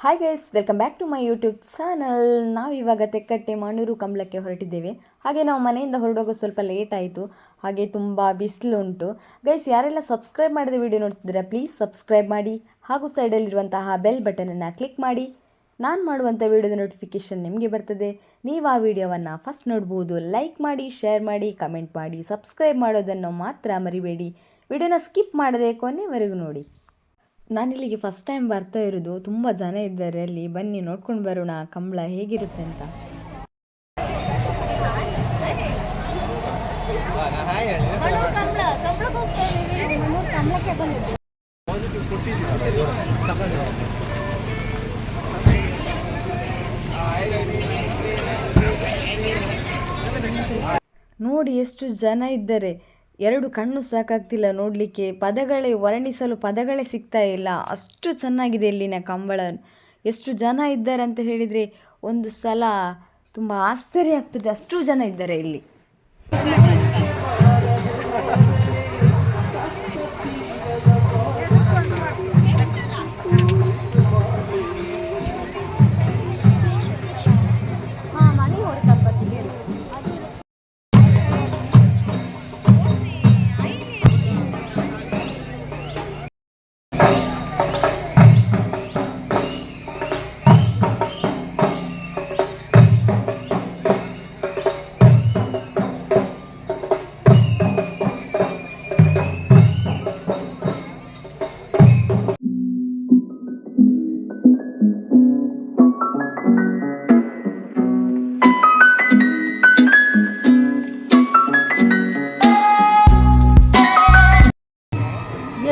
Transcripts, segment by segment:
Hi guys, welcome back to my YouTube channel. ನಾವು ಇವಾಗ ತೆಕ್ಕಟ್ಟೆ ಮಾಣೂರು ಕಂಬಳಕ್ಕೆ ಹೊರಟಿದ್ದೇವೆ. ಹಾಗೆ ನಾವು ಮನೆಯಿಂದ ಹೊರಡೋದು ಸ್ವಲ್ಪ ಲೇಟ್ ಆಯಿತು. ಹಾಗೆ ತುಂಬ ಬಿಸಿಲುಂಟು. ಗೈಸ್, ಯಾರೆಲ್ಲ ಸಬ್ಸ್ಕ್ರೈಬ್ ಮಾಡಿದ ವಿಡಿಯೋ ನೋಡ್ತಿದ್ದೀರಾ ಪ್ಲೀಸ್ ಸಬ್ಸ್ಕ್ರೈಬ್ ಮಾಡಿ ಹಾಗೂ ಸೈಡಲ್ಲಿರುವಂತಹ ಬೆಲ್ ಬಟನನ್ನು ಕ್ಲಿಕ್ ಮಾಡಿ. ನಾನು ಮಾಡುವಂಥ ವಿಡಿಯೋದ ನೋಟಿಫಿಕೇಷನ್ ನಿಮಗೆ ಬರ್ತದೆ. ನೀವು ಆ ವಿಡಿಯೋವನ್ನು ಫಸ್ಟ್ ನೋಡ್ಬೋದು. ಲೈಕ್ ಮಾಡಿ, ಶೇರ್ ಮಾಡಿ, ಕಮೆಂಟ್ ಮಾಡಿ, ಸಬ್ಸ್ಕ್ರೈಬ್ ಮಾಡೋದನ್ನು ಮಾತ್ರ ಮರಿಬೇಡಿ. ವಿಡಿಯೋನ ಸ್ಕಿಪ್ ಮಾಡದೆ ಕೊನೆವರೆಗೂ ನೋಡಿ. ನಾನಿಲ್ಲಿಗೆ ಫಸ್ಟ್ ಟೈಮ್ ಬರ್ತಾ ಇರೋದು. ತುಂಬ ಜನ ಇದ್ದಾರೆ ಅಲ್ಲಿ. ಬನ್ನಿ ನೋಡ್ಕೊಂಡು ಬರೋಣ ಕಂಬಳ ಹೇಗಿರುತ್ತೆ ಅಂತ. ನೋಡಿ ಎಷ್ಟು ಜನ ಇದ್ದಾರೆ. ಎರಡು ಕಣ್ಣು ಸಾಕಾಗ್ತಿಲ್ಲ ನೋಡಲಿಕ್ಕೆ. ವರ್ಣಿಸಲು ಪದಗಳೇ ಸಿಗ್ತಾ ಇಲ್ಲ. ಅಷ್ಟು ಚೆನ್ನಾಗಿದೆ ಇಲ್ಲಿನ ಕಂಬಳ. ಎಷ್ಟು ಜನ ಇದ್ದಾರೆ ಅಂತ ಹೇಳಿದರೆ ಒಂದು ಸಲ ತುಂಬ ಆಶ್ಚರ್ಯ ಆಗ್ತದೆ. ಅಷ್ಟು ಜನ ಇದ್ದಾರೆ ಇಲ್ಲಿ.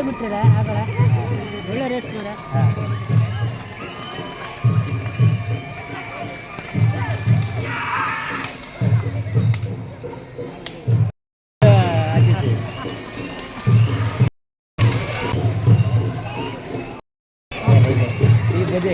ಬಿಟ್ಟರೆ ಆಗಲ್ಲ ಒಳ್ಳೆ ರೇಸ್ ಬೇರೆ. ಈ ಬದಿ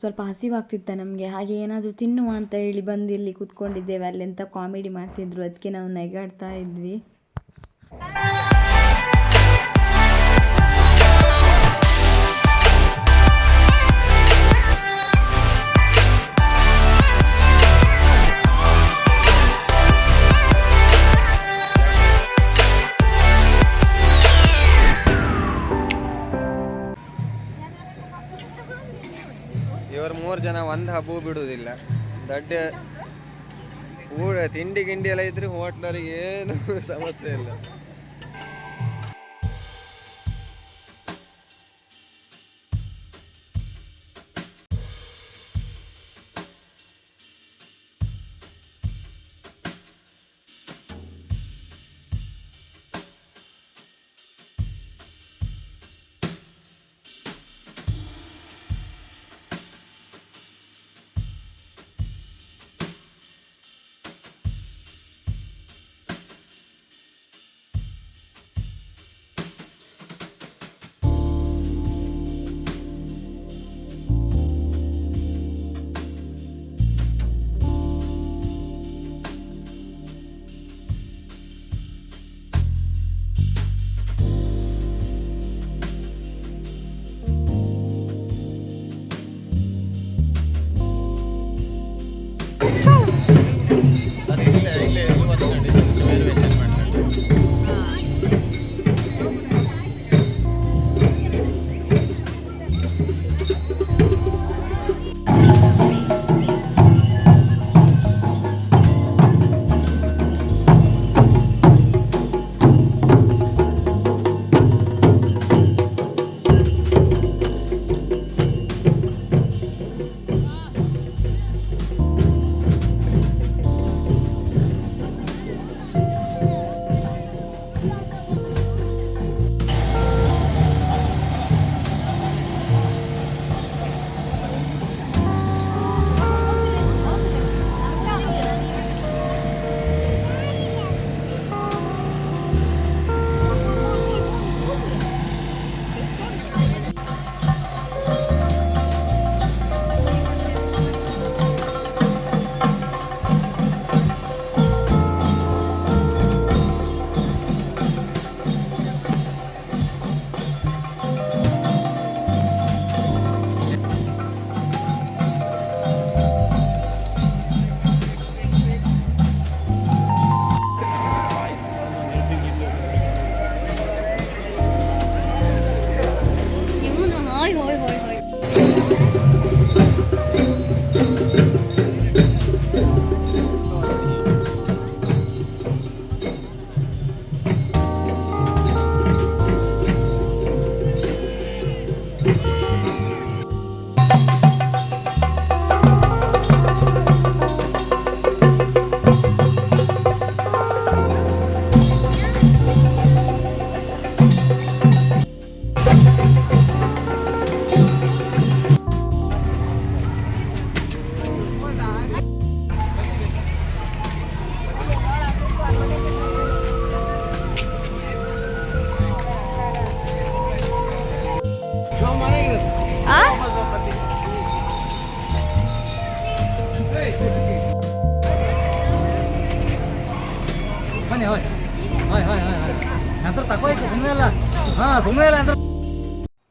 ಸ್ವಲ್ಪ ಹಸಿವಾಗ್ತಿತ್ತು ನಮಗೆ, ಹಾಗೆ ಏನಾದರೂ ತಿನ್ನುವ ಅಂತ ಹೇಳಿ ಬಂದು ಇಲ್ಲಿ ಕೂತ್ಕೊಂಡಿದ್ದೇವೆ. ಅಲ್ಲೆಂತ ಕಾಮಿಡಿ ಮಾಡ್ತಿದ್ರು, ಅದಕ್ಕೆ ನಾವು ನಗಾಡ್ತಾ ಇದ್ವಿ. ಇವರು 3 ಜನ ಒಂದು ಹಬ್ಬ ಬಿಡುವುದಿಲ್ಲ. ದೊಡ್ಡ ಊಟ ತಿಂಡಿ ಗಿಂಡಿ ಎಲ್ಲ ಇದ್ರೆ ಹೋಟ್ಲರಿಗೆ ಏನು ಸಮಸ್ಯೆ ಇಲ್ಲ.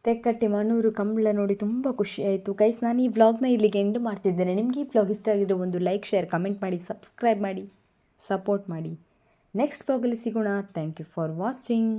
ತೆಕ್ಕಟ್ಟೆ ಮಣ್ಣೂರು ಕಂಬಳ ನೋಡಿ ತುಂಬ ಖುಷಿಯಾಯಿತು. ಗೈಸ್, ನಾನು ಈ ವ್ಲಾಗ್ನ ಇಲ್ಲಿಗೆ ಎಂಡ್ ಮಾಡ್ತಿದ್ದೇನೆ. ನಿಮಗೆ ಈ ವ್ಲಾಗ್ ಇಷ್ಟ ಆಗಿರೋ ಒಂದು ಲೈಕ್, ಶೇರ್, ಕಮೆಂಟ್ ಮಾಡಿ, ಸಬ್ಸ್ಕ್ರೈಬ್ ಮಾಡಿ, ಸಪೋರ್ಟ್ ಮಾಡಿ. ನೆಕ್ಸ್ಟ್ ವ್ಲಾಗಲ್ಲಿ ಸಿಗೋಣ. Thank you for watching.